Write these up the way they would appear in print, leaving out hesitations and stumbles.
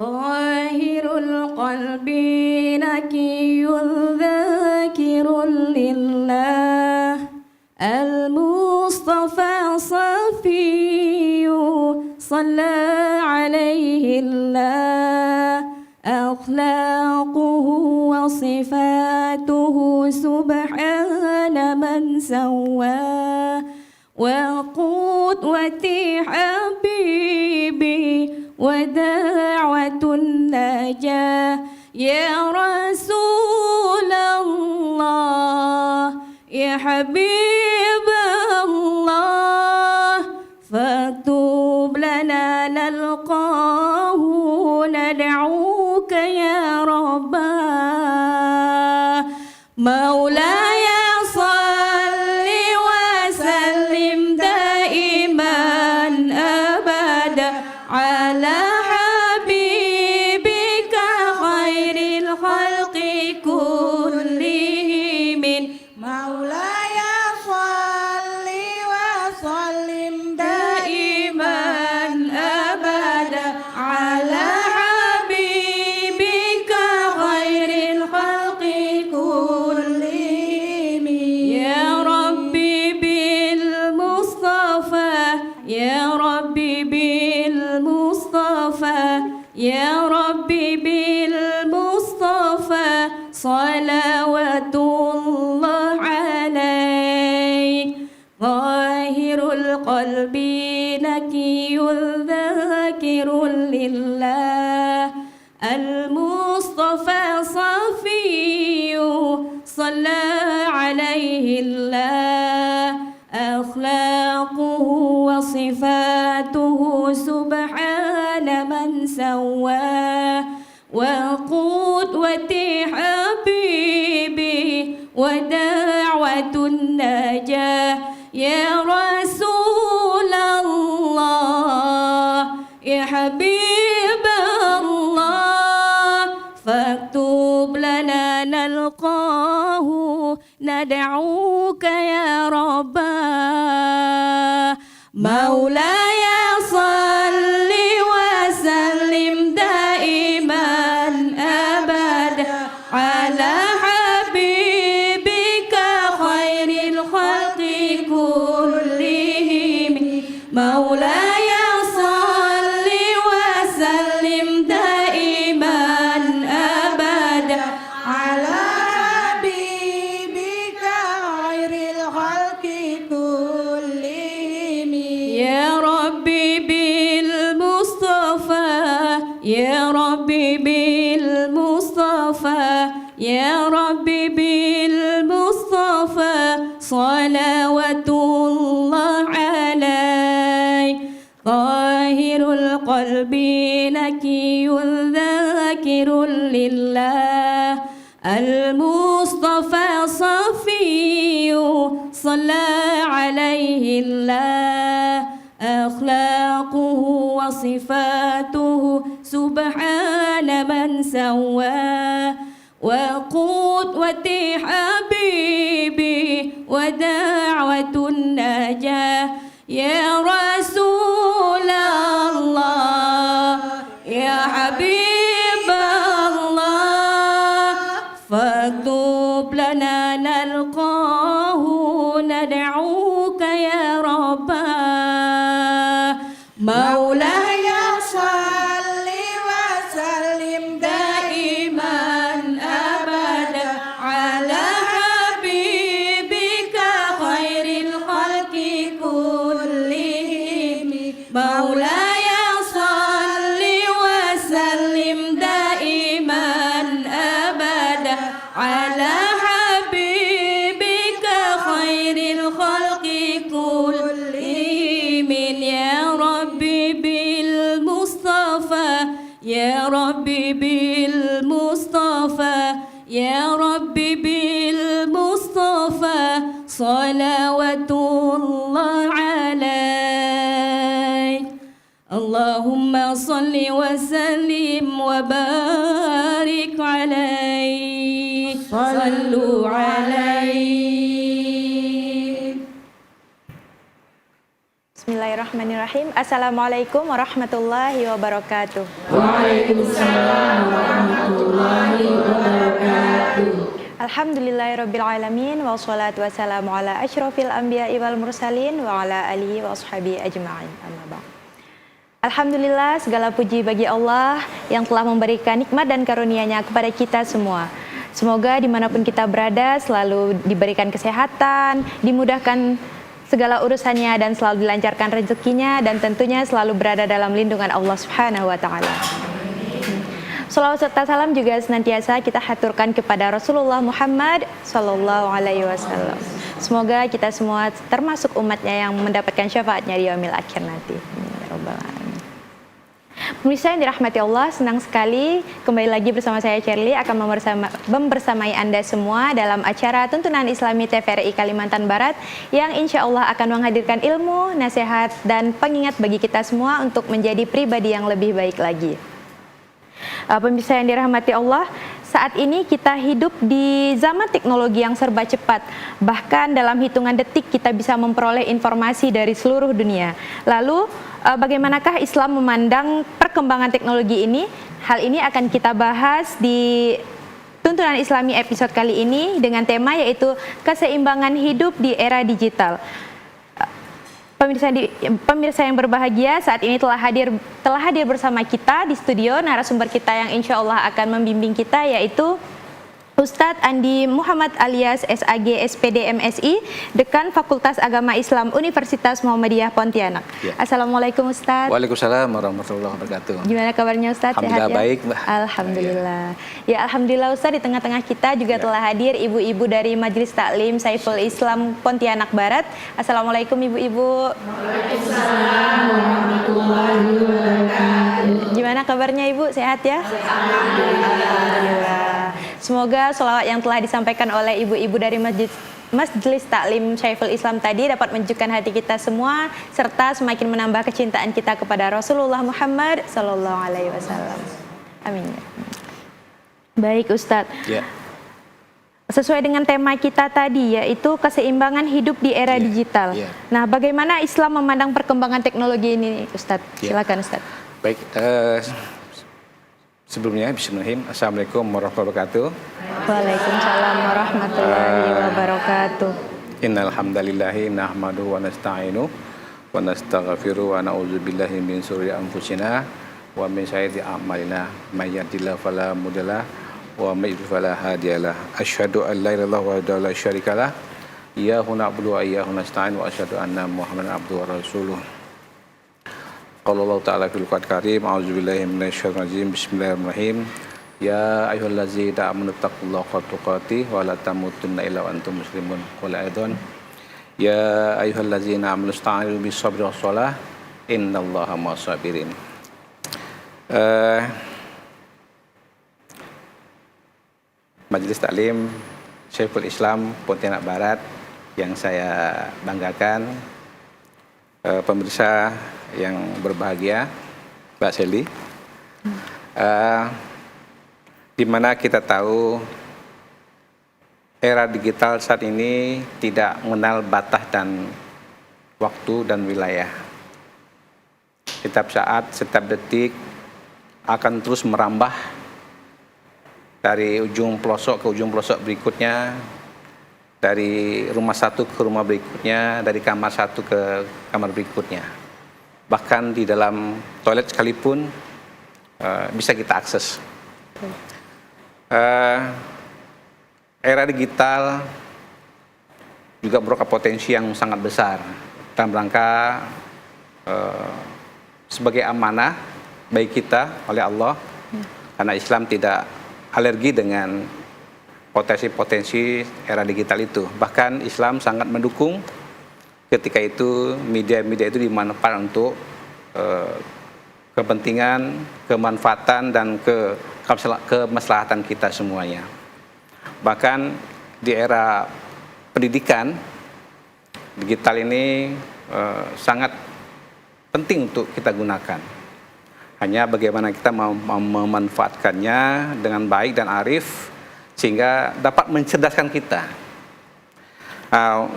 طاهر القلب نكي ذاكر لله المصطفى صفي صلى عليه الله أخلاقه وصفاته سبحان من سواه وقدوتي حبيبي ودعوة النجاة يا رسول الله يا حبيب الله فاكتب لنا نلقاه ندعوك يا رباه مولاي صل وسلم دائما أبدا على حبيبك خير الخلق كلهم مولاي صل وسلم دائما أبدا على حبيبك خير الخلق كلهم يا ربي بالمصطفى يا ربي بالمصطفى يا ربي بالمصطفى صلوات الله عليك ظاهر القلب نكي ذاكر لله المصطفى صفي صلى عليه الله أخلاقه وصفاته سبحان من سواه وقدوتي حبيبي ودعوة النجاة يا رسول الله يا حبيب الله فاكتب لنا نلقاه ندعوك يا رباه مولاي صل وسلم دائما أبدا على حبيبك خير الخلق كلهم مولاي صل وسلم دائما أبدا على حبيبك خير الخلق كلهم يا ربي بالمصطفى يا ربي بالمصطفى يا ربي بالمصطفى صلوات الله عليك طاهر القلب نكي ذاكر لله المصطفى صفي صلى عليه الله أخلاقه وصفاته سبحان من سواه وقدوتي حبيبي ودعوة النجاة يا رسول الله يا حبيب الله فاكتب لنا نلقاه ندعوك يا رباه مولاي صل وسلم دائما أبدا على حبيبك خير الخلق كلهم مولاي صل وسلم دائما أبدا على حبيبك خير الخلق كلهم يا ربي بالمصطفى يا ربي بالمصطفى يا ربي بالمصطفى صلوات الله عليك اللهم صل وسلم وبارك عليه صلوا عليه. Bismillahirrahmanirrahim. Bismillahirrahmanirrahim. Assalamualaikum warahmatullahi wabarakatuh. Waalaikumsalam warahmatullahi wabarakatuh. Alhamdulillahirrabbilalamin. Wassalatu wassalamu ala asyrafil anbiya'i wal mursalin wa ala alihi wa ashabihi ajma'in. Amma ba'd. Alhamdulillah, segala puji bagi Allah yang telah memberikan nikmat dan karunia-Nya kepada kita semua. Semoga dimanapun kita berada selalu diberikan kesehatan, dimudahkan segala urusannya dan selalu dilancarkan rezekinya dan tentunya selalu berada dalam lindungan Allah Subhanahu wa taala. Salawat serta salam juga senantiasa kita haturkan kepada Rasulullah Muhammad sallallahu alaihi wasallam. Semoga kita semua termasuk umatnya yang mendapatkan syafaatnya di yaumil akhir nanti. Ya rabbal alamin. Pemirsa yang dirahmati Allah, senang sekali kembali lagi bersama saya Shirley akan membersamai Anda semua dalam acara Tuntunan Islami TVRI Kalimantan Barat yang insya Allah akan menghadirkan ilmu, nasihat, dan pengingat bagi kita semua untuk menjadi pribadi yang lebih baik lagi. Pemirsa yang dirahmati Allah, saat ini kita hidup di zaman teknologi yang serba cepat. Bahkan dalam hitungan detik kita bisa memperoleh informasi dari seluruh dunia. Lalu bagaimanakah Islam memandang perkembangan teknologi ini? Hal ini akan kita bahas di Tuntunan Islami episode kali ini dengan tema yaitu keseimbangan hidup di era digital. Pemirsa yang berbahagia, saat ini telah hadir bersama kita di studio narasumber kita yang insya Allah akan membimbing kita, yaitu Ustadz Andi Muhammad alias SAG SPD MSI, Dekan Fakultas Agama Islam Universitas Muhammadiyah Pontianak. Ya. Assalamualaikum Ustadz. Waalaikumsalam warahmatullahi wabarakatuh. Gimana kabarnya Ustadz? Alhamdulillah sehat ya? Baik, Mbak. Alhamdulillah. Ya Alhamdulillah Ustadz, di tengah-tengah kita juga telah hadir ibu-ibu dari Majelis Taklim Saiful Islam Pontianak Barat. Assalamualaikum ibu-ibu. Waalaikumsalam warahmatullahi wabarakatuh. Gimana kabarnya Ibu? Sehat ya? Alhamdulillah. Semoga sholawat yang telah disampaikan oleh ibu-ibu dari Majelis Taklim Saiful Islam tadi dapat menunjukkan hati kita semua serta semakin menambah kecintaan kita kepada Rasulullah Muhammad sallallahu alaihi wasallam. Amin. Baik Ustadz. Ya. Sesuai dengan tema kita tadi yaitu keseimbangan hidup di era digital. Ya. Nah, bagaimana Islam memandang perkembangan teknologi ini, Ustadz? Silakan Ustadz. Baik, sebelumnya bismillahirrahmanirrahim. Assalamualaikum warahmatullahi wabarakatuh. Waalaikumsalam warahmatullahi wabarakatuh. Innal hamdalillahi nahmaduhu wa nasta'inu wa nastaghfiruh wa na'udzubillahi min syururi anfusina wa min sayyiati a'malina may yahdihillahu fala mudhillalah wa may yudhlil fala hadiyalah. Asyhadu an la ilaha illallah wahdahu la syarikalah, iyyahu na'budu wa iyyahu nasta'in wa asyhadu anna Muhammadan abduhu wa rasuluh. Qala Allah Ta'ala fil Qur'anil Karim, a'udzubillahi minasyaitonir rajim, bismillahirrahmanirrahim. Ya ayyuhallazina amanu taqullaha haqqa tuqatih wa la tamutunna illa wa antum muslimun. Qala aidan ya ayyuhallazina amanu ista'inu bis-sabri was-shalah innallaha ma'as sabirin. Majelis Taklim Saiful Islam Pontianak Barat yang saya banggakan, pemirsa yang berbahagia, Mbak Seli, di mana kita tahu era digital saat ini tidak mengenal batas dan waktu dan wilayah. Setiap saat, setiap detik akan terus merambah dari ujung pelosok ke ujung pelosok berikutnya, dari rumah satu ke rumah berikutnya, dari kamar satu ke kamar berikutnya. Bahkan di dalam toilet sekalipun bisa kita akses. Era digital juga membuka potensi yang sangat besar dalam rangka sebagai amanah bagi kita oleh Allah, karena Islam tidak alergi dengan potensi-potensi era digital itu. Bahkan Islam sangat mendukung ketika itu media-media itu dimanfaatkan untuk kepentingan, kemanfaatan, dan kemaslahatan kita semuanya. Bahkan di era pendidikan, digital ini sangat penting untuk kita gunakan. Hanya bagaimana kita memanfaatkannya dengan baik dan arif sehingga dapat mencerdaskan kita.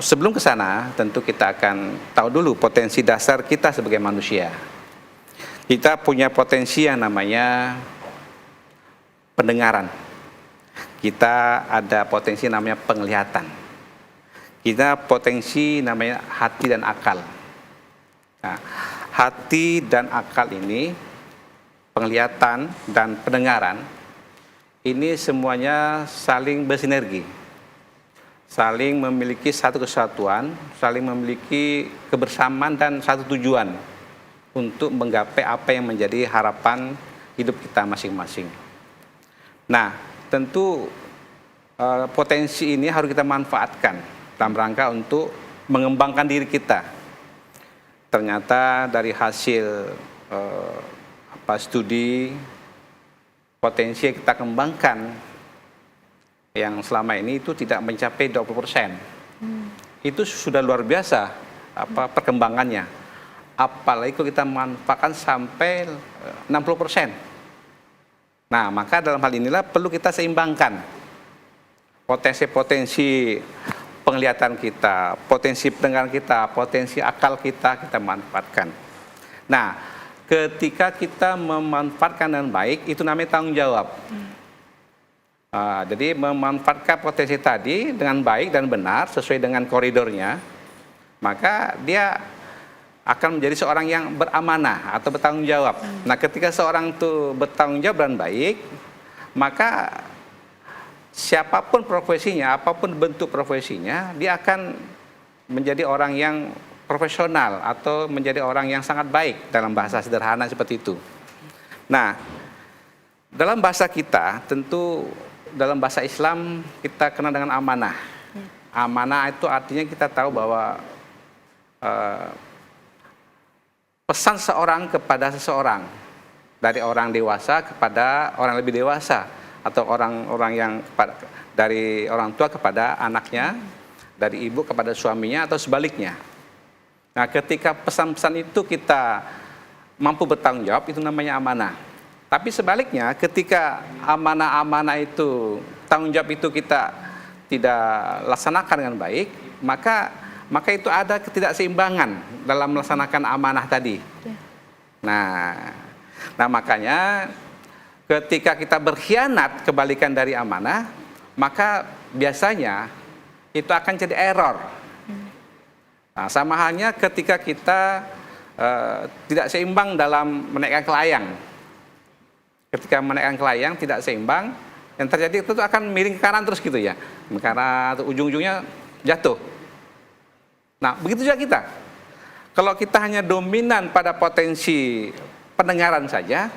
Sebelum ke sana, tentu kita akan tahu dulu potensi dasar kita sebagai manusia. Kita punya potensi yang namanya pendengaran. Kita ada potensi namanya penglihatan. Kita potensi namanya hati dan akal. Nah, hati dan akal ini, penglihatan dan pendengaran, ini semuanya saling bersinergi, saling memiliki satu kesatuan, saling memiliki kebersamaan dan satu tujuan untuk menggapai apa yang menjadi harapan hidup kita masing-masing. Nah, tentu potensi ini harus kita manfaatkan dalam rangka untuk mengembangkan diri kita. Ternyata dari hasil studi, potensi yang kita kembangkan yang selama ini itu tidak mencapai 20%. Itu sudah luar biasa perkembangannya. Apalagi kalau kita manfaatkan sampai 60%. Nah, maka dalam hal inilah perlu kita seimbangkan potensi-potensi penglihatan kita, potensi pendengaran kita, potensi akal kita manfaatkan. Nah, ketika kita memanfaatkan dengan baik, itu namanya tanggung jawab. Jadi memanfaatkan potensi tadi dengan baik dan benar sesuai dengan koridornya, maka dia akan menjadi seorang yang beramanah atau bertanggung jawab. Nah, ketika seorang itu bertanggung jawab dan baik, maka siapapun profesinya, apapun bentuk profesinya, dia akan menjadi orang yang profesional atau menjadi orang yang sangat baik, dalam bahasa sederhana seperti itu. Nah, dalam bahasa kita, tentu dalam bahasa Islam kita kenal dengan amanah. Amanah itu artinya kita tahu bahwa pesan seorang kepada seseorang, dari orang dewasa kepada orang lebih dewasa, atau orang-orang yang dari orang tua kepada anaknya, dari ibu kepada suaminya, atau sebaliknya. Nah, ketika pesan-pesan itu kita mampu bertanggung jawab, itu namanya amanah. Tapi sebaliknya, ketika amanah-amanah itu, tanggung jawab itu kita tidak laksanakan dengan baik, maka itu ada ketidakseimbangan dalam melaksanakan amanah tadi. Nah, makanya ketika kita berkhianat kebalikan dari amanah, maka biasanya itu akan jadi error. Nah, sama halnya ketika kita tidak seimbang dalam menaikkan kelayang. Ketika menaikkan kelayang tidak seimbang, yang terjadi itu akan miring ke kanan terus gitu ya. Karena ujung-ujungnya jatuh. Nah, begitu juga kita. Kalau kita hanya dominan pada potensi pendengaran saja,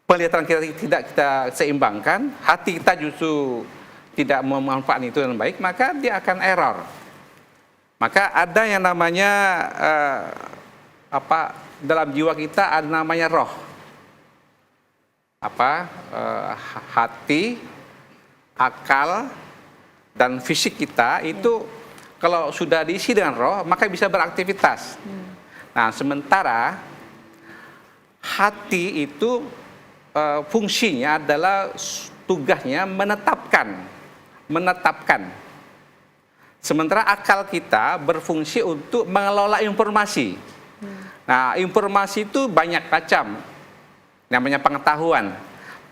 penglihatan kita tidak kita seimbangkan, hati kita justru tidak memanfaatkan itu dengan baik, maka dia akan error. Maka ada yang namanya dalam jiwa kita ada namanya roh. Hati, akal, dan fisik kita itu kalau sudah diisi dengan roh, maka bisa beraktivitas. Nah, sementara hati itu fungsinya adalah tugasnya menetapkan. Sementara akal kita berfungsi untuk mengelola informasi. Nah, informasi itu banyak macam. Namanya pengetahuan.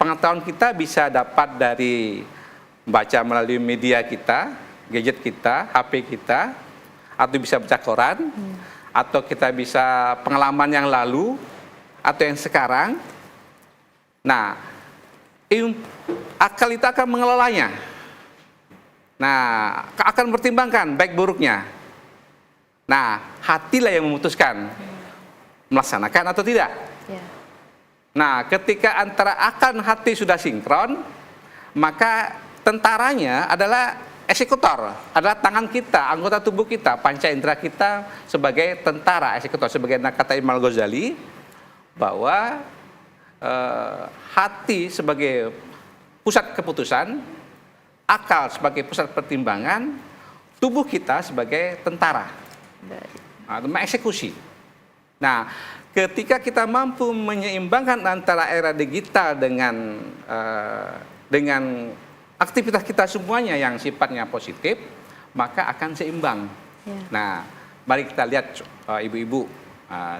Pengetahuan kita bisa dapat dari baca melalui media kita, gadget kita, HP kita, atau bisa baca koran, atau kita bisa pengalaman yang lalu, atau yang sekarang. Nah, akal itu akan mengelolanya. Nah, akan mempertimbangkan baik buruknya. Nah, hatilah yang memutuskan melaksanakan atau tidak. Nah, ketika antara akal dan hati sudah sinkron, maka tentaranya adalah eksekutor, adalah tangan kita, anggota tubuh kita, panca indera kita sebagai tentara eksekutor. Sebagai kata Imam Ghazali, bahwa hati sebagai pusat keputusan, akal sebagai pusat pertimbangan, tubuh kita sebagai tentara, mengeksekusi. Nah, ketika kita mampu menyeimbangkan antara era digital dengan aktivitas kita semuanya yang sifatnya positif, maka akan seimbang. Ya. Nah, mari kita lihat ibu-ibu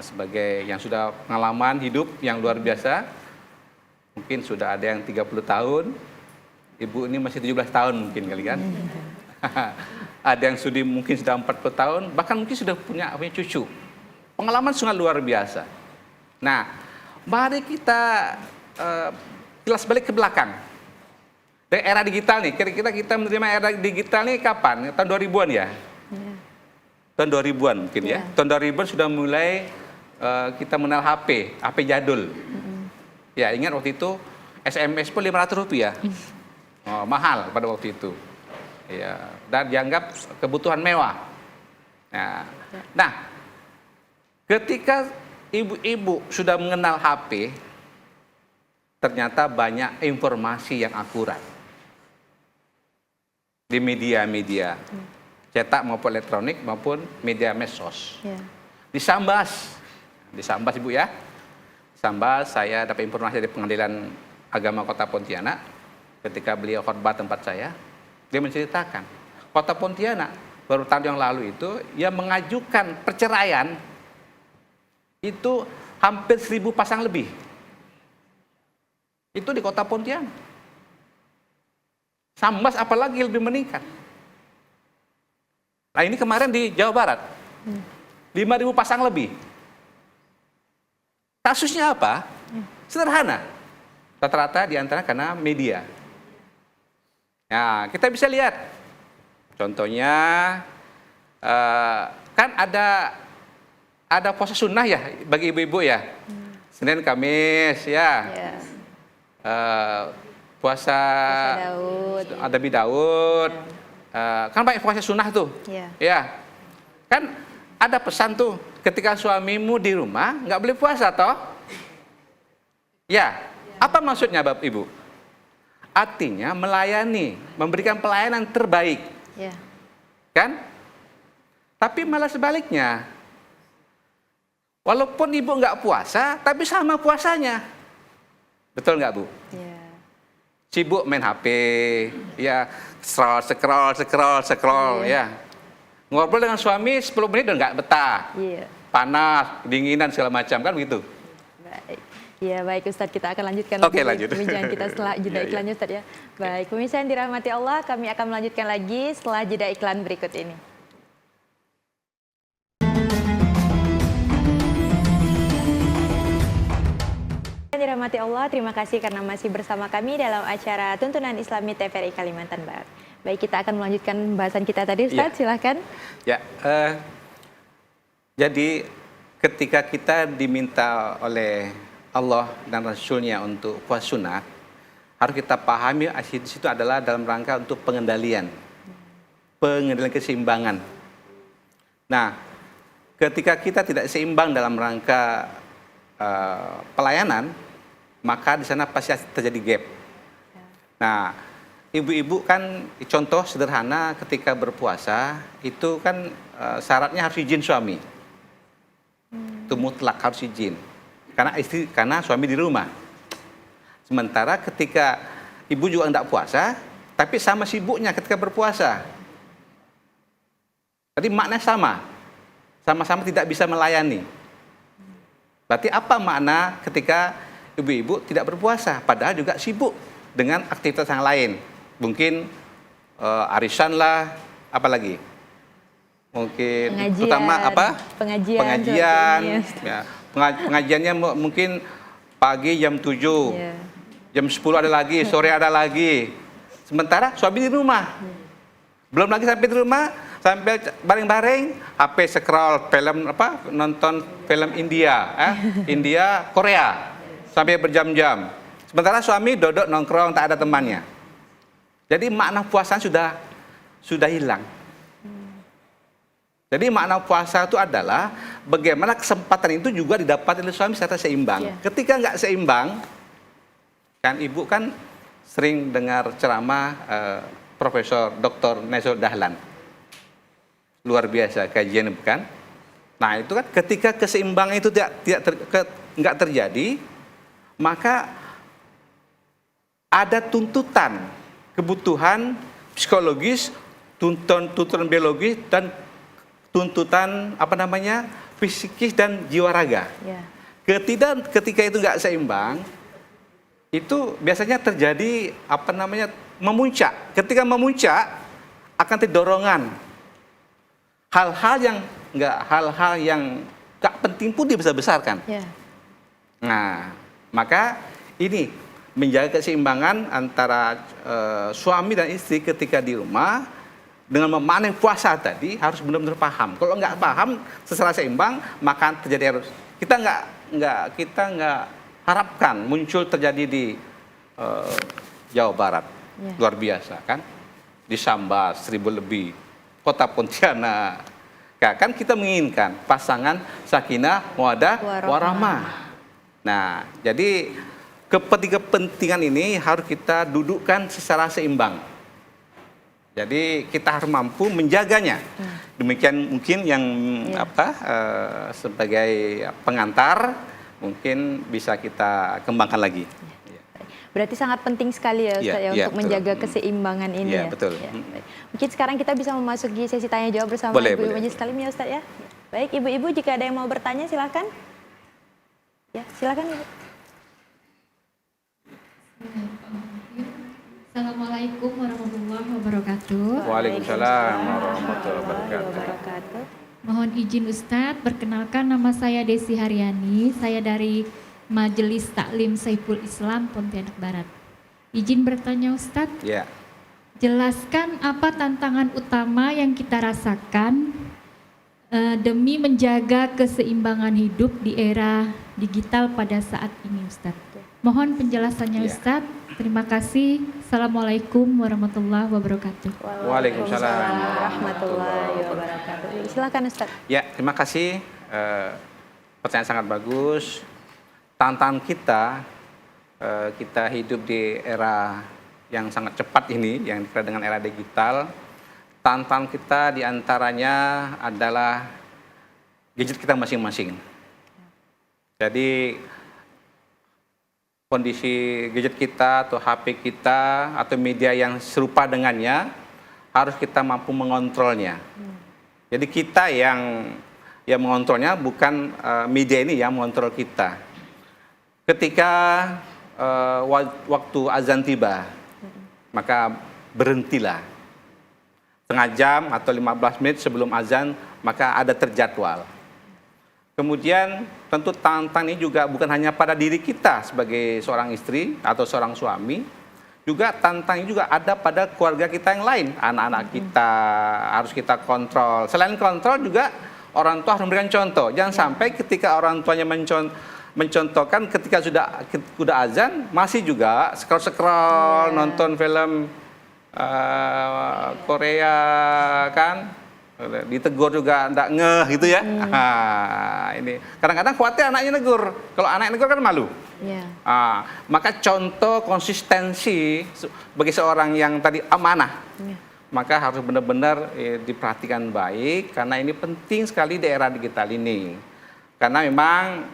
sebagai yang sudah pengalaman hidup yang luar biasa. Mungkin sudah ada yang 30 tahun, ibu ini masih 17 tahun mungkin kali kan. Ada yang mungkin sudah 40 tahun, bahkan mungkin sudah punya cucu. Pengalaman sangat luar biasa. Nah, mari kita kilas balik ke belakang. Dari era digital nih, kira-kira kita menerima era digital nih kapan? Tahun 2000-an ya? Tahun 2000-an mungkin ya. Tahun 2000-an sudah mulai kita mengenal HP jadul. Ya, ingat waktu itu SMS pun Rp500. Mahal pada waktu itu. Ya, dan dianggap kebutuhan mewah. Nah, ketika ibu-ibu sudah mengenal HP, ternyata banyak informasi yang akurat di media-media cetak maupun elektronik maupun media medsos. Disambas ibu ya. Disambas, saya dapat informasi dari Pengadilan Agama Kota Pontianak ketika beliau khotbah tempat saya. Dia menceritakan Kota Pontianak baru tahun yang lalu itu yang mengajukan perceraian itu hampir 1000 pasang lebih. Itu di Kota Pontianak. Sambas apalagi lebih meningkat. Nah, ini kemarin di Jawa Barat. 5.000 pasang lebih. Kasusnya apa? Sederhana. Rata-rata diantara karena media. Nah, kita bisa lihat. Contohnya, kan ada puasa sunnah ya bagi ibu-ibu ya. Senin, Kamis ya. Puasa Daud. ada Nabi Daud. Kan banyak puasa sunnah tuh. Ya. Kan ada pesan tuh, ketika suamimu di rumah nggak boleh puasa toh? Ya. Apa maksudnya Bapak Ibu? Artinya melayani, memberikan pelayanan terbaik. Kan? Tapi malah sebaliknya. Walaupun ibu nggak puasa, tapi sama puasanya. Betul nggak Bu? Sibuk main HP, ya scroll, ya. Ngobrol dengan suami 10 menit udah nggak betah. Panas, kedinginan segala macam kan begitu. Ya, baik Ustadz, kita akan lanjutkan lanjut. perbincangan kita setelah jeda iklan Ustadz ya. Baik, pemirsa yang dirahmati Allah, kami akan melanjutkan lagi setelah jeda iklan berikut ini. Yang dirahmati Allah, terima kasih karena masih bersama kami dalam acara Tuntunan Islami TVRI Kalimantan Barat. Baik, kita akan melanjutkan pembahasan kita tadi Ustadz, silahkan. Ya, jadi ketika kita diminta oleh Allah dan Rasul-Nya untuk puasa sunat, harus kita pahami di situ adalah dalam rangka untuk pengendalian keseimbangan. Nah, ketika kita tidak seimbang dalam rangka pelayanan, maka di sana pasti terjadi gap. Nah, ibu-ibu kan contoh sederhana ketika berpuasa itu kan syaratnya harus izin suami. Itu mutlak harus izin. Karena suami di rumah. Sementara ketika ibu juga tidak puasa, tapi sama sibuknya ketika berpuasa. Jadi maknanya sama-sama tidak bisa melayani. Berarti apa makna ketika ibu-ibu tidak berpuasa, padahal juga sibuk dengan aktivitas yang lain? Mungkin arisan lah, apalagi? Mungkin pengajian, utama apa? Pengajian. Ya. Pengajiannya mungkin pagi jam 7, jam 10 ada lagi, sore ada lagi. Sementara suami di rumah. Belum lagi sampai di rumah, sampai bareng-bareng HP scroll film nonton film India, India, Korea sampai berjam-jam. Sementara suami duduk nongkrong tak ada temannya. Jadi makna puasa sudah hilang. Jadi makna puasa itu adalah bagaimana kesempatan itu juga didapat oleh suami secara seimbang. Ketika nggak seimbang, kan ibu kan sering dengar ceramah Profesor Dr. Nezul Dahlan. Luar biasa kajian bukan? Nah itu kan ketika keseimbangan itu nggak terjadi, maka ada tuntutan kebutuhan psikologis, tuntutan biologis, dan tuntutan fisikis dan jiwa raga. Ya. Ketika itu nggak seimbang, itu biasanya terjadi memuncak. Ketika memuncak akan terjadi dorongan. Hal-hal yang nggak penting pun dibesar-besarkan. Ya. Nah, maka ini menjaga keseimbangan antara suami dan istri ketika di rumah dengan memaknai puasa tadi harus benar-benar paham. Kalau nggak paham secara seimbang, maka terjadi error. Kita nggak harapkan muncul terjadi di Jawa Barat. Ya. Luar biasa kan? Di Sambas 1000 lebih, Kota Pontianak. Kan kita menginginkan pasangan sakinah, mawaddah, warahmah. Nah, jadi kepentingan ini harus kita dudukkan secara seimbang. Jadi kita harus mampu menjaganya. Demikian mungkin yang sebagai pengantar mungkin bisa kita kembangkan lagi. Berarti sangat penting sekali ya Ustaz untuk menjaga keseimbangan ini ya. Betul. Ya, baik. Mungkin sekarang kita bisa memasuki sesi tanya jawab bersama ibu-ibu majelis taklim ya Ustaz ya. Baik, ibu-ibu jika ada yang mau bertanya silakan. Ya, silakan Ibu. Assalamualaikum warahmatullahi wabarakatuh. Waalaikumsalam warahmatullahi wabarakatuh. Mohon izin Ustadz, perkenalkan nama saya Desi Haryani, saya dari Majelis Taklim Saiful Islam Pontianak Barat. Izin bertanya Ustadz, Ya. jelaskan apa tantangan utama yang kita rasakan demi menjaga keseimbangan hidup di era digital pada saat ini Ustadz. Mohon penjelasannya Ustadz. Terima kasih. Assalamualaikum warahmatullahi wabarakatuh. Waalaikumsalam warahmatullahi wabarakatuh. Silakan Ustaz. Ya, terima kasih. Pertanyaan sangat bagus. Tantangan kita hidup di era yang sangat cepat ini, yang dikenal dengan era digital. Tantangan kita diantaranya adalah gadget kita masing-masing. Jadi kondisi gadget kita atau HP kita atau media yang serupa dengannya harus kita mampu mengontrolnya. Jadi kita yang mengontrolnya, bukan media ini yang mengontrol kita. Ketika waktu azan tiba, maka berhentilah. Setengah jam atau 15 menit sebelum azan, maka ada terjadwal. Kemudian tentu tantangan ini juga bukan hanya pada diri kita sebagai seorang istri atau seorang suami, juga tantangan ini juga ada pada keluarga kita yang lain, anak-anak kita harus kita kontrol. Selain kontrol juga orang tua harus memberikan contoh. Jangan sampai ketika orang tuanya mencontohkan ketika sudah azan masih juga scroll nonton film Korea kan. Ditegur juga enggak ngeh gitu ya. Ini kadang-kadang khawatir anaknya negur. Kalau anaknya negur kan malu. Maka contoh konsistensi bagi seorang yang tadi amanah, maka harus benar-benar diperhatikan baik, karena ini penting sekali di era digital ini. Karena memang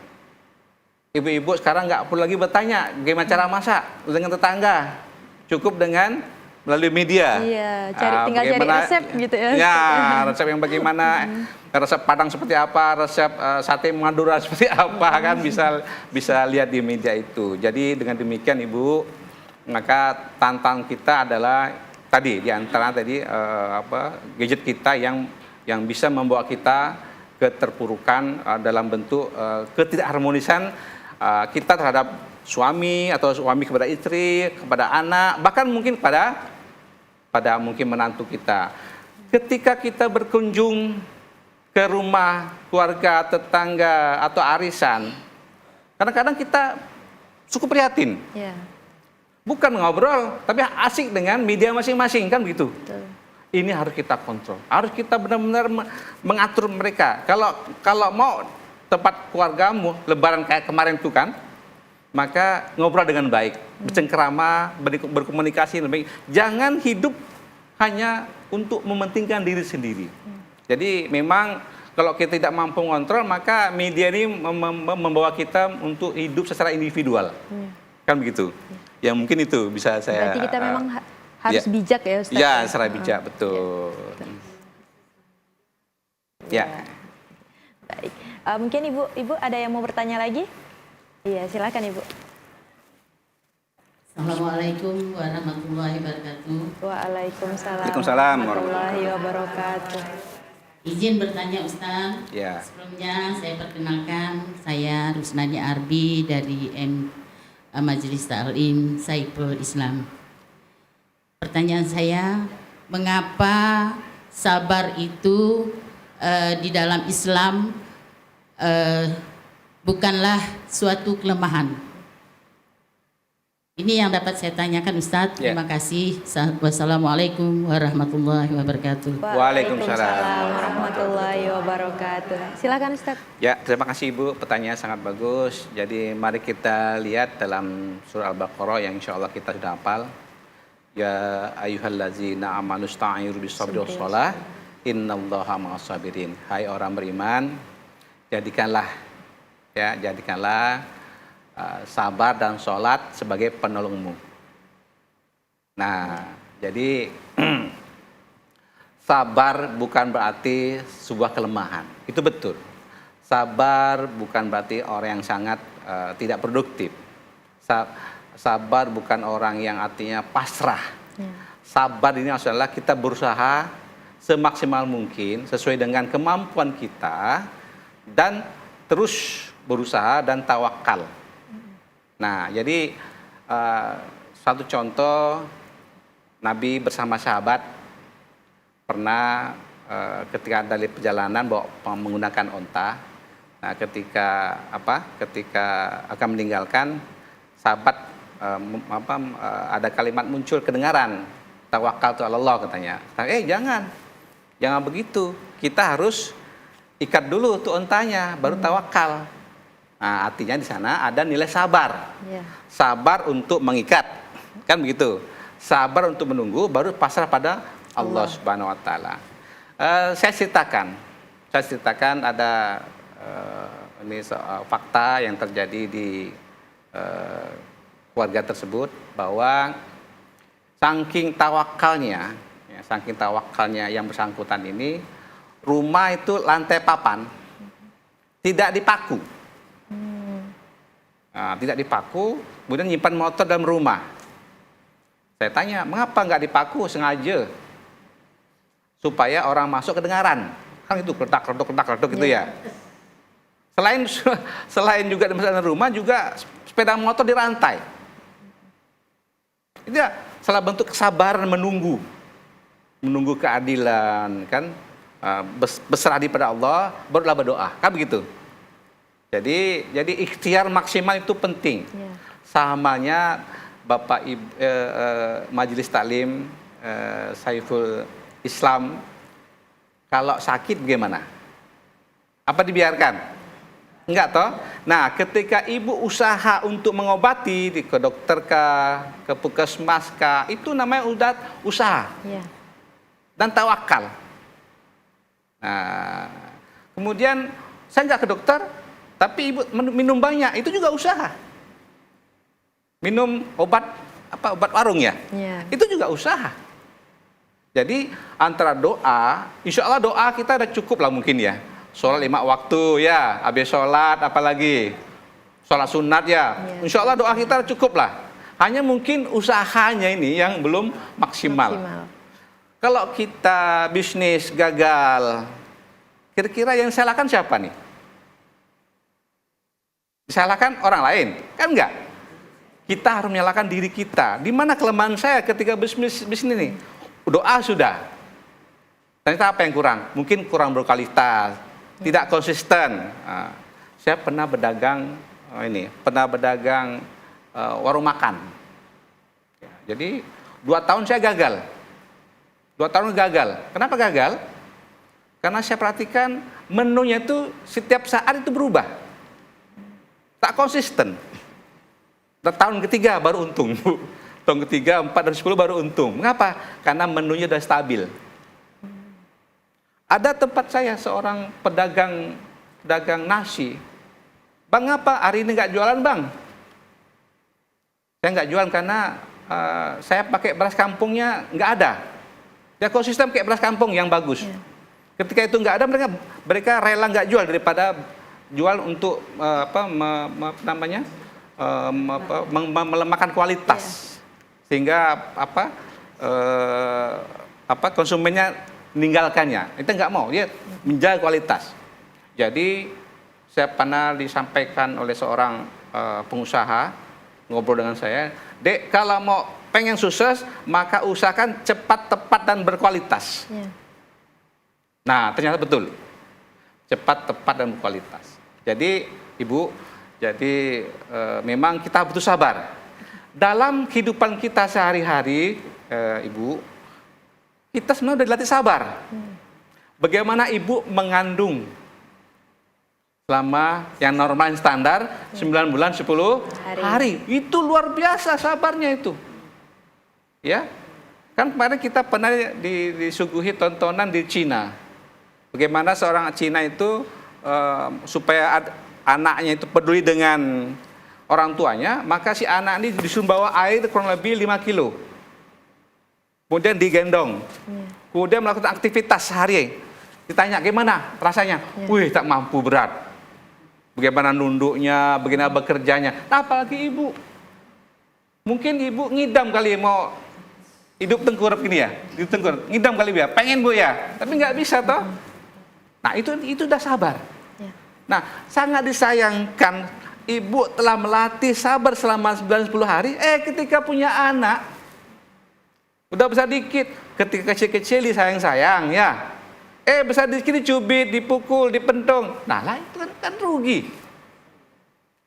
ibu-ibu sekarang nggak perlu lagi bertanya bagaimana cara masak dengan tetangga, cukup dengan melalui media. Iya, tinggal cari resep gitu ya. Ya, resep yang bagaimana, resep Padang seperti apa, resep sate Madura seperti apa, kan bisa lihat di media itu. Jadi dengan demikian Ibu, maka tantangan kita adalah tadi gadget kita yang bisa membawa kita keterpurukan dalam bentuk ketidakharmonisan kita terhadap suami atau suami kepada istri, kepada anak, bahkan mungkin pada mungkin menantu kita. Ketika kita berkunjung ke rumah keluarga, tetangga atau arisan, kadang-kadang kita cukup prihatin. Bukan ngobrol, tapi asik dengan media masing-masing, kan begitu. Betul. Ini harus kita kontrol, harus kita benar-benar mengatur mereka. Kalau mau tempat keluargamu lebaran kayak kemarin itu kan, maka ngobrol dengan baik, bercengkerama, berkomunikasi dengan baik. Jangan hidup hanya untuk mementingkan diri sendiri. Jadi memang kalau kita tidak mampu mengontrol, maka media ini membawa kita untuk hidup secara individual. Kan begitu. Ya mungkin itu bisa saya. Berarti kita memang Harus Ya. bijak ya Ustaz. Ya, secara bijak, betul. Ya. Baik. Mungkin Ibu ada yang mau bertanya lagi? Iya, silakan Ibu. Assalamualaikum warahmatullahi wabarakatuh. Waalaikumsalam Waalaikumsalam warahmatullahi wabarakatuh. Izin bertanya Ustaz. Ya. Sebelumnya saya perkenalkan, saya Rusnani Arbi dari Majelis Ta'lim Saiful Islam. Pertanyaan saya, mengapa sabar itu di dalam Islam bukanlah suatu kelemahan? Ini yang dapat saya tanyakan Ustadz. Ya. Terima kasih. Wassalamualaikum warahmatullahi wabarakatuh. Waalaikumsalam warahmatullahi wabarakatuh. Silakan Ustaz. Ya, terima kasih Ibu. Pertanyaan sangat bagus. Jadi mari kita lihat dalam surah Al-Baqarah yang insya Allah kita sudah hafal. Ya ayyuhallazina amanu sta'iru bisabri wassalah innallaha ma'as-sabirin. Hai orang beriman, jadikanlah sabar dan sholat sebagai penolongmu. Nah, jadi sabar bukan berarti sebuah kelemahan. Itu betul. Sabar bukan berarti orang yang sangat tidak produktif. Sabar bukan orang yang artinya pasrah. Sabar ini adalah kita berusaha semaksimal mungkin sesuai dengan kemampuan kita dan terus berusaha dan tawakal. Nah, jadi satu contoh Nabi bersama sahabat pernah ketika dari perjalanan menggunakan onta. Nah, ketika akan meninggalkan sahabat ada kalimat muncul kedengaran, tawakal tu Allah katanya. Jangan begitu. Kita harus ikat dulu tuh ontanya baru tawakal. Nah, artinya di sana ada nilai sabar. Ya. Sabar untuk mengikat. Kan begitu. Sabar untuk menunggu baru pasrah pada Allah Subhanahu wa taala. Saya ceritakan ada ini fakta yang terjadi di keluarga tersebut bahwa saking tawakalnya yang bersangkutan ini, rumah itu lantai papan tidak dipaku. Nah, tidak dipaku, kemudian nyimpan motor dalam rumah. Saya tanya, mengapa nggak dipaku sengaja? Supaya orang masuk kedengaran. Kan itu kerdak gitu ya. Selain juga di dalam rumah, juga sepeda motor dirantai. Itu ya, salah bentuk kesabaran menunggu keadilan, kan? Berserah diri pada Allah, barulah berdoa, kan begitu. Jadi ikhtiar maksimal itu penting. Ya. Samanya Bapak Majelis Taklim Saiful Islam, kalau sakit bagaimana? Apa dibiarkan? Enggak toh? Nah, ketika ibu usaha untuk mengobati ke dokter kah, ke puskesmas kah, itu namanya udah usaha Ya. dan tawakal. Nah, kemudian saya nggak ke dokter, tapi ibu minum banyak, itu juga usaha. Minum obat warung ya, itu juga usaha. Jadi antara doa, insya Allah doa kita udah cukup lah mungkin ya. Sholat 5 waktu ya, habis sholat apalagi sholat sunat ya. Insya Allah doa kita cukup lah. Hanya mungkin usahanya ini yang belum maksimal. Kalau kita bisnis gagal, kira-kira yang salahkan siapa nih? Disalahkan orang lain? Kan enggak. Kita harus menyalahkan diri kita. Di mana kelemahan saya ketika bisnis ini? Doa sudah. Ternyata apa yang kurang? Mungkin kurang berkualitas, tidak konsisten. Nah, saya pernah berdagang warung makan. Jadi 2 tahun saya gagal. 2 tahun gagal. Kenapa gagal? Karena saya perhatikan menunya itu setiap saat itu berubah. Tak konsisten. Dan tahun ketiga baru untung. Tahun ketiga, 4 dan 10 baru untung. Mengapa? Karena menunya sudah stabil. Ada tempat saya seorang pedagang nasi. Bang, apa hari ini nggak jualan bang? Saya nggak jualan karena saya pakai beras kampungnya nggak ada. Ya konsisten pakai beras kampung yang bagus. Ketika itu nggak ada, mereka rela nggak jual daripada jual untuk melemahkan kualitas, sehingga konsumennya meninggalkannya. Itu nggak mau, dia menjaga kualitas. Jadi saya pernah disampaikan oleh seorang pengusaha ngobrol dengan saya, Dek, kalau mau pengen sukses, maka usahakan cepat, tepat, dan berkualitas. Nah, ternyata betul. Cepat, tepat, dan berkualitas. Jadi, Ibu, memang kita butuh sabar. Dalam kehidupan kita sehari-hari, Ibu, kita sebenarnya sudah dilatih sabar. Bagaimana Ibu mengandung selama yang normal standar 9 bulan 10 hari. Itu luar biasa sabarnya itu. Ya, kan kemarin kita pernah disuguhi tontonan di Cina. Bagaimana seorang Cina itu supaya anaknya itu peduli dengan orang tuanya, maka si anak ini disuruh bawa air kurang lebih 5 kilo. Kemudian digendong. Kemudian melakukan aktivitas sehari. Ditanya, gimana rasanya? Wih, tak mampu, berat. Bagaimana nunduknya, bagaimana bekerjanya. Nah, apalagi ibu. Mungkin ibu ngidam kali mau hidup tengkurap gini ya, hidup tengkurap, ngidam kali ya, pengen Bu ya, tapi nggak bisa toh. Nah itu udah sabar. Nah sangat disayangkan ibu telah melatih sabar selama 9-10 hari, ketika punya anak, udah besar dikit, ketika kecil-kecil disayang-sayang ya, besar dikit dicubit, dipukul, dipentung, nah lah itu kan rugi.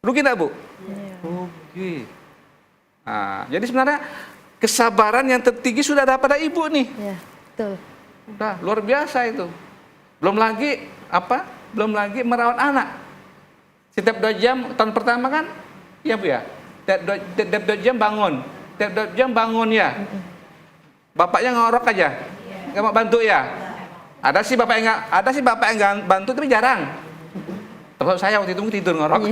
Rugi nggak Bu? Rugi. Nah, jadi sebenarnya kesabaran yang tertinggi sudah ada pada ibu nih. Ya, betul. Udah luar biasa itu. Belum lagi Belum lagi merawat anak. Setiap 2 jam tahun pertama kan, iya Bu ya. Setiap 2 jam bangun. Setiap 2 jam bangun ya. Bapaknya ngorok aja. Nggak mau bantu ya. Ada sih bapak yang nggak bantu tapi jarang. Terus saya waktu itu tidur ngorok.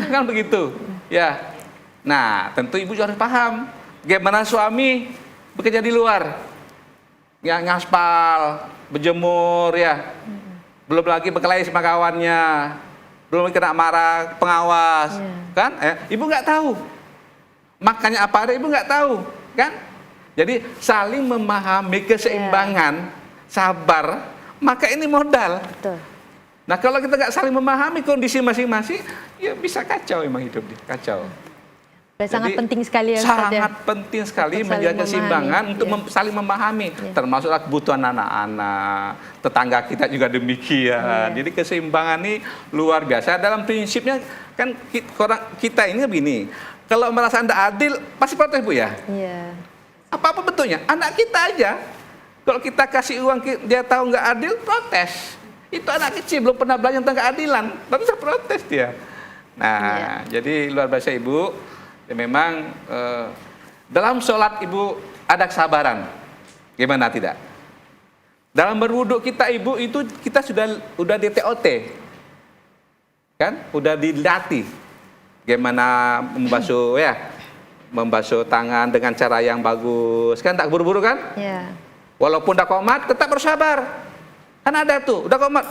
Kan begitu. Ya. Nah, tentu ibu juga harus paham bagaimana suami bekerja di luar, yang ngaspal, berjemur ya, belum lagi berkelahi sama kawannya, belum lagi kena marah pengawas, kan? Ibu nggak tahu, makannya apa ada ibu nggak tahu, kan? Jadi saling memahami keseimbangan, sabar, maka ini modal. Betul. Nah, kalau kita nggak saling memahami kondisi masing-masing, ya bisa kacau emang hidup dia, kacau. Sangat penting sekali ya Ustaz, sangat penting sekali menjaga keseimbangan untuk saling memahami, termasuklah kebutuhan anak-anak, tetangga kita juga demikian. Jadi keseimbangan ini luar biasa. Dalam prinsipnya kan kita ini begini, kalau merasa Anda adil pasti protes Bu ya. Iya. Apa bentuknya? Anak kita aja. Kalau kita kasih uang dia tahu nggak adil, protes. Itu anak kecil belum pernah belajar tentang keadilan, tapi bisa protes dia. Nah, jadi luar biasa Ibu. Ya, memang dalam sholat ibu ada kesabaran, gimana tidak? Dalam berwudu kita ibu itu kita sudah di TOT, kan? Udah dilatih, gimana membasuh tangan dengan cara yang bagus, kan? Tak buru-buru kan? Ya. Walaupun udah komat, tetap bersabar, kan ada tuh, udah komat,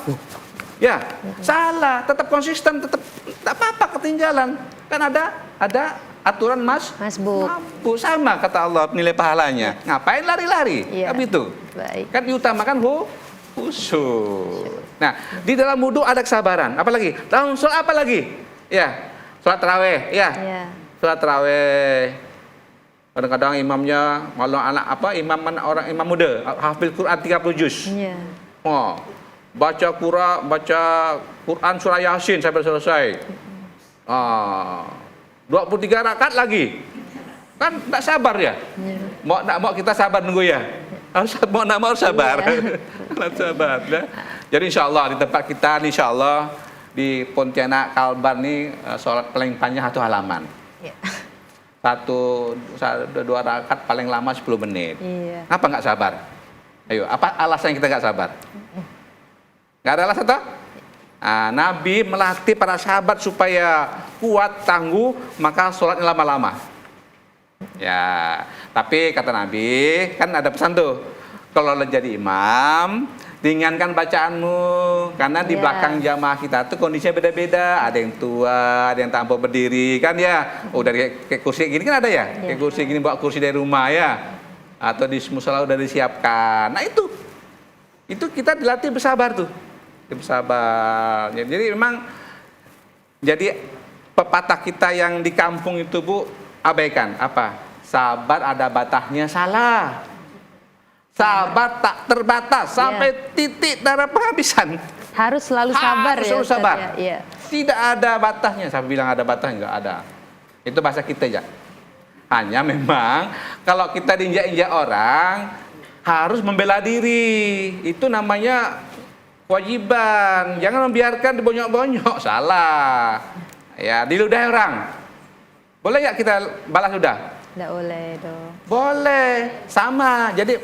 ya salah, tetap konsisten, tetap tak apa-apa ketinggalan, kan ada aturan masbuk sama kata Allah nilai pahalanya. Ngapain lari-lari? Kan itu. Baik. Kan diutamakan khusyuk. Nah, di dalam wudu ada kesabaran. Apalagi? Dalam sholat apa lagi? Ya, sholat tarawih. Ya. Sholat tarawih. Kadang-kadang imamnya malah imam muda, hafil Quran 30 juz. Iya. Oh, baca Quran surah Yasin sampai selesai. 23 rakaat lagi, kan tak sabar ya? Mau kita sabar nunggu ya? Harus sabar, harus sabar. Ya? Jadi insya Allah di tempat kita, insya Allah di Pontianak Kalbar ini sholat paling panjang 1 halaman. 1-2 rakaat paling lama 10 menit. Apa nggak sabar? Ayo, apa alasan kita nggak sabar? Nggak ada alasan toh? Nah, Nabi melatih para sahabat supaya kuat, tangguh, maka sholatnya lama-lama. Ya, tapi kata Nabi kan ada pesan tuh, kalau lo jadi imam, ringankan bacaanmu, karena di Iya. belakang jamaah kita tuh kondisinya beda-beda, ada yang tua, ada yang tak mampu berdiri, kan ya. Oh dari kayak kursi gini kan ada ya, kayak kursi gini bawa kursi dari rumah ya, atau di musola udah disiapkan. Nah itu kita dilatih bersabar tuh, bersabar. Jadi memang jadi pepatah kita yang di kampung itu Bu, abaikan apa? Sabar ada batasnya, salah. Sabar tak terbatas sampai titik darah penghabisan. Harus selalu sabar Harus ya. selalu Ustaz, sabar. ya? Iya. Tidak ada batasnya. Saya bilang ada batasnya, enggak ada. Itu bahasa kita ya. Hanya memang kalau kita diinjak-injak orang harus membela diri. Itu namanya kewajiban. Jangan membiarkan dibonyok-bonyok, salah. Ya, diludahi orang. Boleh nggak kita balas ludah? Nggak boleh dong. Boleh, sama. Jadi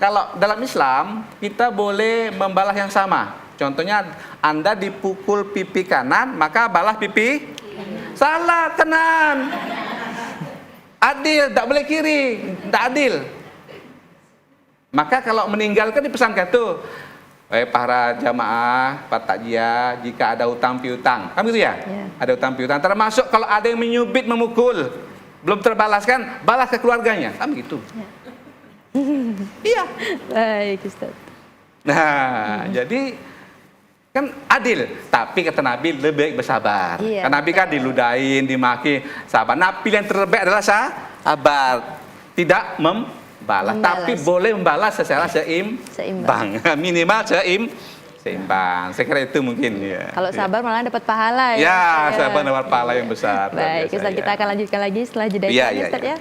kalau dalam Islam kita boleh membalas yang sama. Contohnya Anda dipukul pipi kanan, maka balas pipi salah kanan. Adil, tak boleh kiri, tak adil. Maka kalau meninggalkan dipesankan tuh, para jamaah, para takjiah, jika ada hutang piutang, kan gitu ya? Ya. Ada hutang piutang, termasuk kalau ada yang menyubit, memukul, belum terbalaskan, balas ke keluarganya, kan begitu? Iya. Baik Ustaz. Nah, jadi kan adil, tapi kata Nabi lebih baik bersabar. Iya, Karena Nabi kan diludahin, dimaki, sabar. Nah, pilihan terbaik adalah sabar, tidak membalas, tapi boleh membalas secara seimbang. Minimal seimbang. Saya kira itu mungkin ya. Kalau sabar malah dapat pahala ya. Ya, Ustaz, sabar dapat pahala yang besar. Baik, Ustaz, kita akan lanjutkan lagi setelah jeda Iya, ini, iya, Ustaz iya. ya.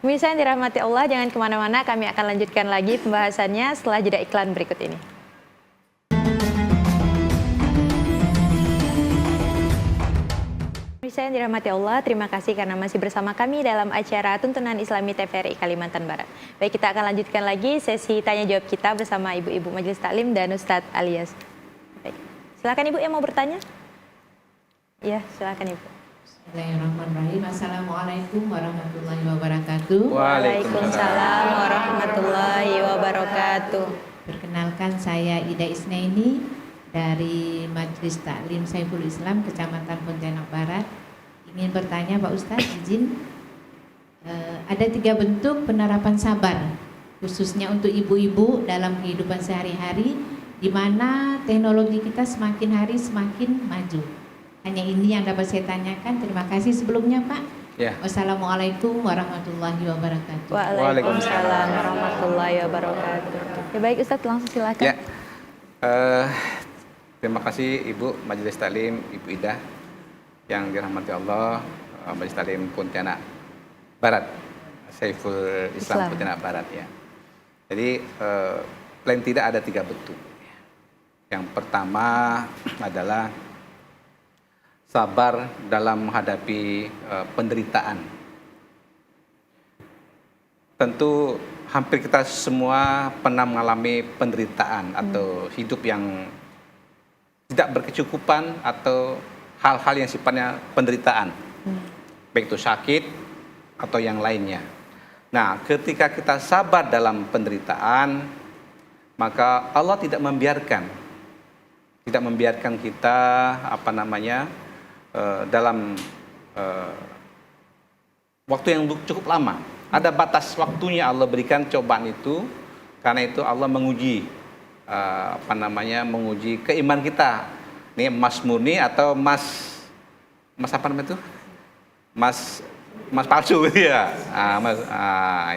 Pemirsa yang dirahmati Allah, jangan kemana-mana, kami akan lanjutkan lagi pembahasannya setelah jeda iklan berikut ini. Pemirsa yang dirahmati Allah, terima kasih karena masih bersama kami dalam acara Tuntunan Islami TVRI Kalimantan Barat. Baik, kita akan lanjutkan lagi sesi tanya jawab kita bersama Ibu-Ibu Majelis Taklim dan Ustadz Alyas. Baik, silakan Ibu yang mau bertanya. Ya, silakan Ibu. Bismillahirrahmanirrahim. Assalamualaikum warahmatullahi wabarakatuh. Waalaikumsalam warahmatullahi wabarakatuh. Perkenalkan, saya Ida Isnaini dari Majelis Taklim Saiful Islam Kecamatan Pontianak Barat. Ingin bertanya Pak Ustadz, izin. Ada 3 bentuk penerapan sabar, khususnya untuk ibu-ibu dalam kehidupan sehari-hari, di mana teknologi kita semakin hari semakin maju. Hanya ini yang dapat saya tanyakan. Terima kasih sebelumnya Pak. Ya. Wassalamualaikum warahmatullahi wabarakatuh. Waalaikumsalam warahmatullahi wabarakatuh. Ya, baik Ustadz, langsung silakan. Ya. Terima kasih Ibu Majelis Taklim, Ibu Ida yang dirahmati Allah, Majelis Taklim Pontianak Barat, Saiful Islam Pontianak Barat ya. Jadi paling tidak ada 3 bentuk. Yang pertama adalah sabar dalam menghadapi penderitaan. Tentu hampir kita semua pernah mengalami penderitaan atau hidup yang tidak berkecukupan atau hal-hal yang sifatnya penderitaan, baik itu sakit atau yang lainnya. Nah, ketika kita sabar dalam penderitaan, maka Allah tidak membiarkan kita dalam waktu yang cukup lama. Ada batas waktunya Allah berikan cobaan itu, karena itu Allah menguji menguji keimanan kita. Ini emas murni atau emas apa namanya itu? Emas palsu gitu ya.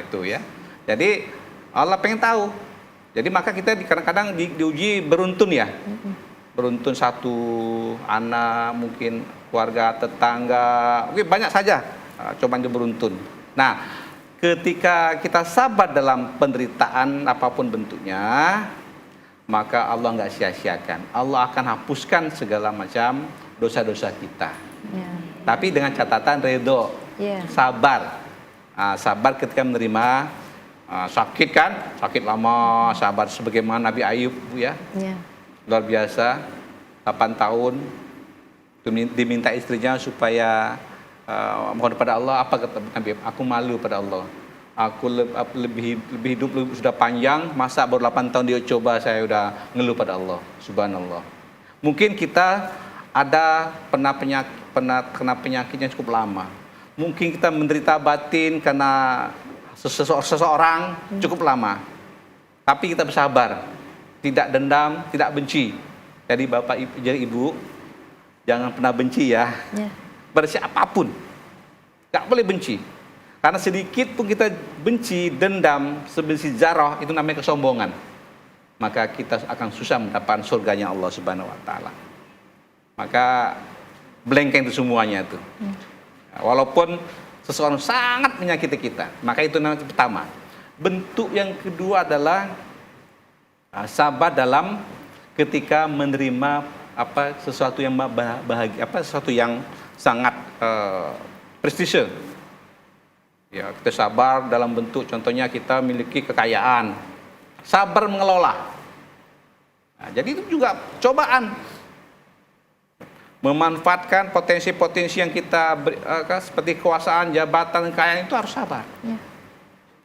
Itu ya. Jadi Allah pengen tahu. Jadi maka kita kadang-kadang diuji beruntun ya. Beruntun satu anak, mungkin keluarga, tetangga, mungkin banyak saja cobaan itu beruntun. Nah, ketika kita sabar dalam penderitaan apapun bentuknya, maka Allah nggak sia-siakan. Allah akan hapuskan segala macam dosa-dosa kita. Ya. Tapi dengan catatan ridho, sabar. Sabar ketika menerima sakit kan, sakit lama, sabar sebagaimana Nabi Ayub ya. Luar biasa, 8 tahun diminta istrinya supaya mohon kepada Allah, apa kata Nabi? Aku malu pada Allah. Aku lebih hidup sudah panjang, masa baru 8 tahun dia coba, saya udah ngeluh pada Allah. Subhanallah. Mungkin kita pernah kena penyakit yang cukup lama. Mungkin kita menderita batin karena seseorang cukup lama. Tapi kita bersabar, tidak dendam, tidak benci. Jadi Bapak Ibu, jangan pernah benci ya. Pada siapapun, nggak boleh benci. Karena sedikit pun kita benci, dendam, sebenci zarah, itu namanya kesombongan. Maka kita akan susah mendapatkan surganya Allah Subhanahu Wa Taala. Maka belengkeng itu semuanya itu. Walaupun seseorang sangat menyakiti kita, maka itu namanya pertama. Bentuk yang kedua adalah sabar dalam ketika menerima sesuatu yang bahagia, sesuatu yang sangat prestisius. Ya, kita sabar dalam bentuk, contohnya kita memiliki kekayaan, sabar mengelola. Nah, jadi itu juga cobaan. Memanfaatkan potensi-potensi yang kita seperti kekuasaan, jabatan, kekayaan itu harus sabar.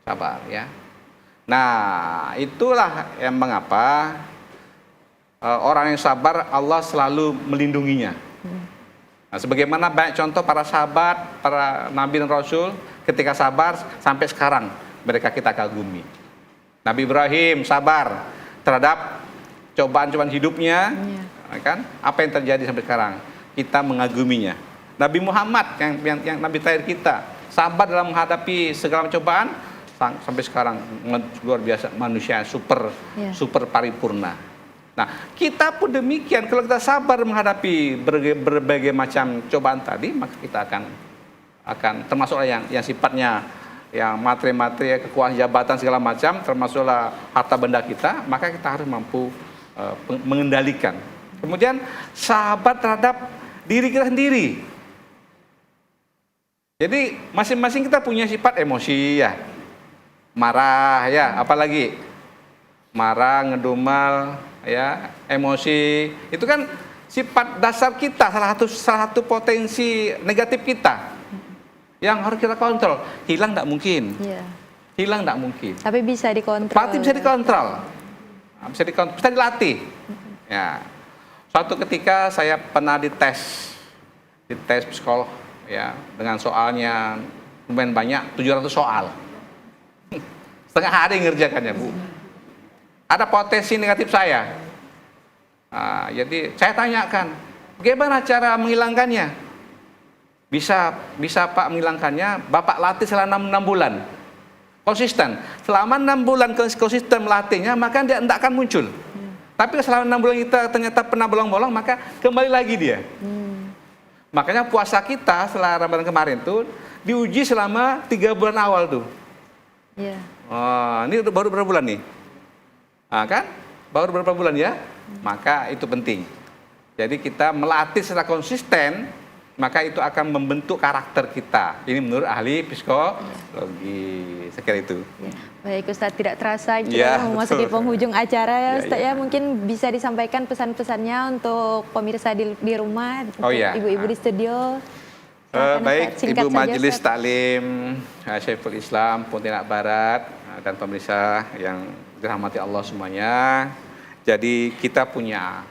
Sabar ya. Nah, itulah yang mengapa orang yang sabar Allah selalu melindunginya. Nah, sebagaimana banyak contoh para sahabat, para nabi dan rasul ketika sabar sampai sekarang mereka kita kagumi. Nabi Ibrahim sabar terhadap cobaan-cobaan hidupnya, kan? Apa yang terjadi sampai sekarang? Kita mengaguminya. Nabi Muhammad yang nabi terakhir kita sabar dalam menghadapi segala cobaan sampai sekarang luar biasa, manusia super paripurna. Nah, kita pun demikian. Kalau kita sabar menghadapi berbagai macam cobaan tadi, maka kita akan termasuk yang sifatnya yang materi-materi, kekuasaan, jabatan segala macam, termasuklah harta benda kita, maka kita harus mampu mengendalikan. Kemudian sabar terhadap diri kita sendiri. Jadi masing-masing kita punya sifat emosi ya. Marah ya, apalagi marah, ngedumel ya, emosi. Itu kan sifat dasar kita, salah satu potensi negatif kita yang harus kita kontrol. Hilang tidak mungkin. Hilang tidak mungkin. Tapi bisa dikontrol. Pasti bisa dikontrol. Bisa dilatih. Ya. Suatu ketika saya pernah dites psikolog ya, dengan soalnya lumayan banyak, 700 soal. Setengah hari ngerjakannya, Bu. Ada potensi negatif saya. Nah, jadi saya tanyakan, bagaimana cara menghilangkannya? Bisa Pak menghilangkannya, Bapak latih selama 6 bulan. Konsisten. Selama 6 bulan konsisten melatihnya, maka dia tidak akan muncul. Tapi selama 6 bulan kita ternyata pernah bolong-bolong, maka kembali lagi dia. Makanya puasa kita setelah Ramadan kemarin tuh diuji selama 3 bulan awal tuh. Oh, ini baru berapa bulan nih? Nah, kan? Baru berapa bulan ya? Maka itu penting. Jadi kita melatih secara konsisten, maka itu akan membentuk karakter kita. Ini menurut ahli psikologi. Sekira itu. Baik Ustadz, tidak terasa kita memasuki penghujung acara ya Ustadz ya. Mungkin bisa disampaikan pesan-pesannya untuk pemirsa di rumah, untuk ibu-ibu di studio. Baik, Ibu Majelis Taklim Syekhul Islam Pontianak Barat dan pemirsa yang dirahmati Allah semuanya. Jadi kita punya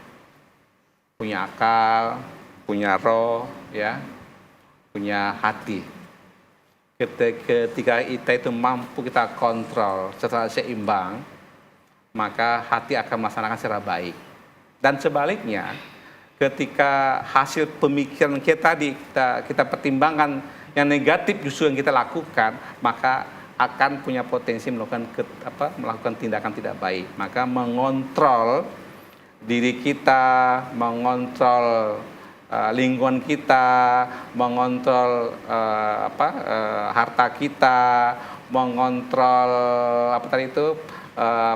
akal, punya roh, ya, punya hati. Ketika kita itu mampu kita kontrol secara seimbang, maka hati akan melaksanakan secara baik. Dan sebaliknya, ketika hasil pemikiran kita pertimbangkan yang negatif justru yang kita lakukan, maka akan punya potensi melakukan tindakan tidak baik. Maka mengontrol diri kita, mengontrol lingkungan kita, mengontrol harta kita, mengontrol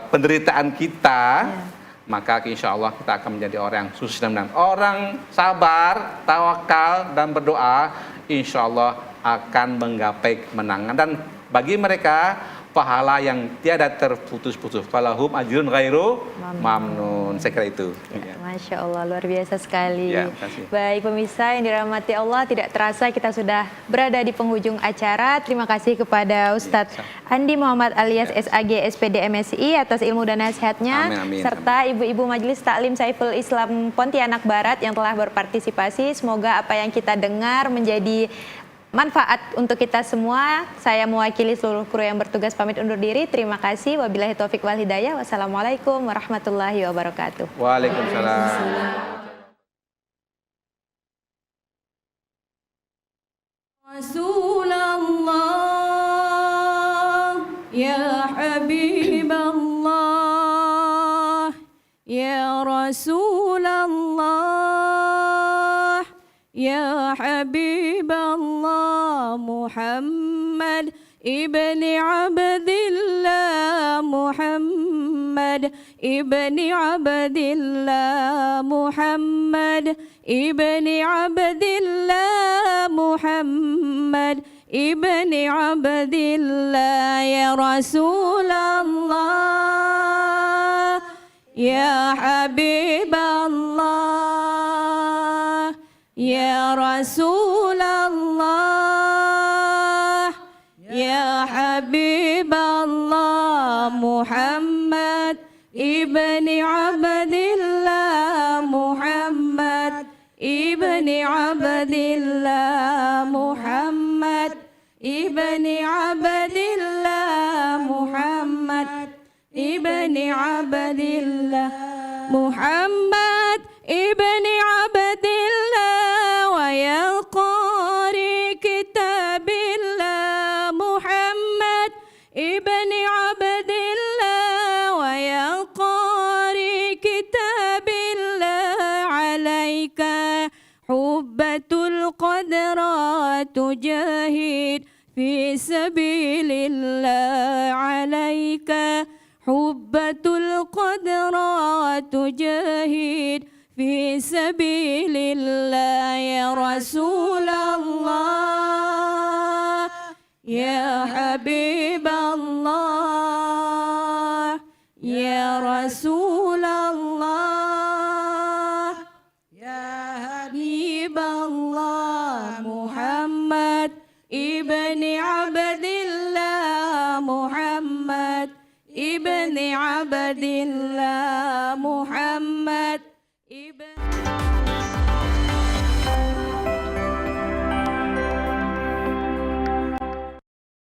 penderitaan kita, maka insya Allah kita akan menjadi orang yang sukses dan menang. Orang sabar, tawakal dan berdoa, insya Allah akan menggapai kemenangan. Dan bagi mereka pahala yang tiada terputus-putus. Falahum ajrun ghairu mamnun. Saya kira itu. Ya. Masya Allah, luar biasa sekali. Ya, terima kasih. Baik pemirsa yang dirahmati Allah, tidak terasa kita sudah berada di penghujung acara. Terima kasih kepada Ustadz Andi Muhammad alias SAG SPD MSI atas ilmu dan nasihatnya, Amin, amin, serta ibu-ibu Majelis Taklim Saiful Islam Pontianak Barat yang telah berpartisipasi. Semoga apa yang kita dengar menjadi manfaat untuk kita semua. Saya mewakili seluruh kru yang bertugas pamit undur diri. Terima kasih. Wabillahi taufik wal hidayah. Wassalamualaikum warahmatullahi wabarakatuh. Waalaikumsalam. Rasulullah, ya Habiballah, ya Rasulullah, ya Habiballah, Muhammad ibni Abdillah, Muhammad ibni Abdillah, Muhammad ibni Abdillah, Muhammad ibni Abdillah, ya Rasulullah, ya Habiballah, ya Rasulullah, ya Habiballah, Muhammad ibni Abdillah, Muhammad ibni Abdillah, Muhammad ibni Abdillah, Muhammad ibni Abdillah, Muhammad ibni Abdillah, wa ya qari kitabillah, Muhammad ibni Abdillah, wa ya qari kitabillah, alaika hubbatul qadra tujahid fi sabilillah, alaika hubbatul qadra tujahid fi sabilillah, ya Rasulullah, ya Habiballah, ya Rasulullah, ya Habiballah, Muhammad ibni Abdillah, Muhammad ibni Abdillah,